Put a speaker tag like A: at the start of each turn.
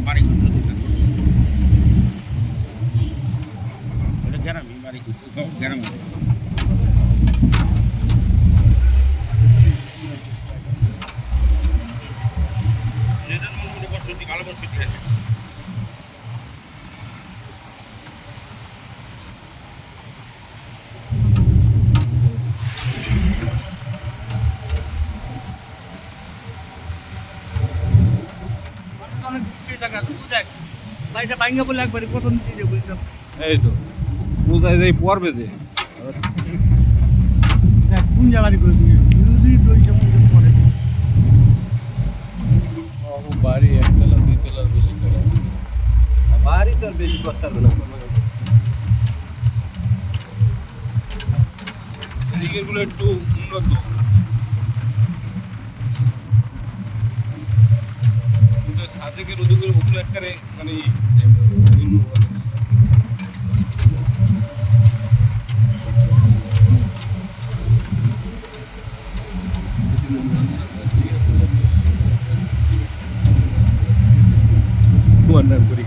A: বাড়ি ঘুরতে দিতেন গ্রামে বাড়ি ঘুরতে গ্রামে বসতি ভালো বসতি আছে
B: বাড়িটা ভাঙ্গা বলে একবারে প্রথম দিকে বলতাম
C: এই তো পূজায় যাই পড়বে যে
B: দেখ কোন জায়গায় করবি যদি দুই সময় পরে
C: বাড়ি একতলা দুইতলার বেশি করে
D: বাড়ি তো আর বেশি করতে পারবে না
C: এদিকের গুলো একটু উন্নত কিন্তু সাজেকের ওদিকের ওগুলো একবারে মানে করে